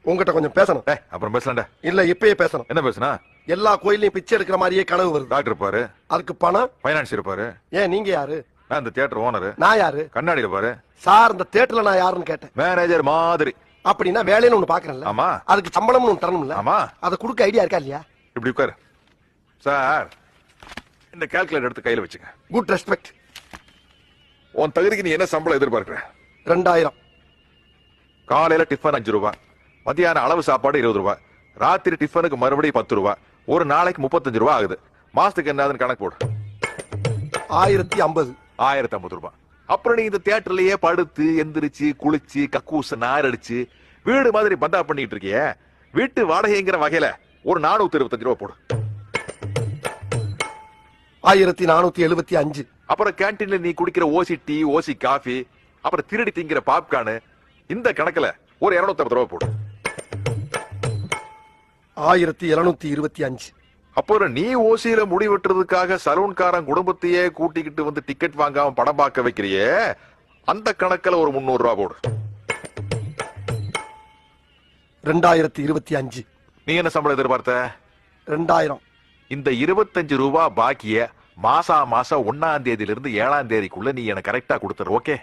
உங்ககிட்ட கொஞ்சம் பேசணும். அப்புறம் பேசலாம்டா. இல்ல இப்பயே பேசணும். என்ன பேசுனா? எல்லா கோயிலையும் பிச்சை எடுக்கிற மாதிரியே கனவு வருது. டாக்டர் இருப்பாரு, அதுக்கு பணம் பைனான்ஸ் இருப்பாரு. ஏன் நீங்க யாரு? நான் இந்த தியேட்டர் ஓனர். நான் யாரு? கண்ணாடி இருப்பாரு. சார் இந்த தியேட்டர்ல நான் யாருன்னு கேட்டேன். மேனேஜர் மாதிரி. அப்படின்னா வேலைன்னு ஒண்ணு பாக்குறேன்ல. ஆமா. அதுக்கு சம்பளம்னு ஒண்ணு தரணும்ல. ஆமா. அதை கொடுக்க ஐடியா இருக்கா இல்லையா? இப்படி உட்காரு சார். இந்த கால்குலேட்டர் எடுத்து கையில வச்சுங்க. Good respect. உன் தகுதிக்கு நீ என்ன சம்பளம் எதிர்பார்க்கிற? 2000. காலையில டிஃபன் 5 ரூபாய், மத்தியான அளவு சாப்பாடு 20 ரூபாய், ராத்திரி டிஃபனுக்கு மறுபடியும் 10 ரூபாய், ஒரு நாளைக்கு 35 ரூபாய் ஆகுது. மாசத்துக்கு என்னதுன்னு கணக்கு போடு. 1050. 1050 ரூபாய். அப்புறம் நீ இந்த தியேட்டர்லயே படுத்து எந்திரிச்சு குளிச்சு கக்கூச நார் அடிச்சு வீடு மாதிரி பந்தா பண்ணிட்டு இருக்கிய. வீட்டு வாடகைங்கிற வகையில ஒரு 425 ரூபாய் போடு. 1475. அப்புறம் கேன்டீன்ல நீ குடிக்கிற ஓசி டீ, ஓசி காஃபி, அப்புறம் திருடி திங்கிற பாப்கார்னு, இந்த கணக்குல ஒரு 250 ரூபாய் போடு. 1725. அப்புறம் நீ ஓசியில முடி வெட்டுறதுக்காக சலூன்காரன் குடும்பத்தையே கூட்டிக்கிட்டு வந்து டிக்கெட் வாங்காம படம் பார்க்க வைக்கிறியே, அந்த கணக்குல ஒரு 300 ரூபாய் போடு. 2025. நீ என்ன சம்பளம் எதிர்பார்த்த? 2000. இந்த 25 ரூபாய் பாக்கிய மாசம் 1ஆம் தேதியிலிருந்து 7ஆம் தேதிக்குள்ள நீ எனக்கு கரெக்டா கொடுத்துரு. ஓகே?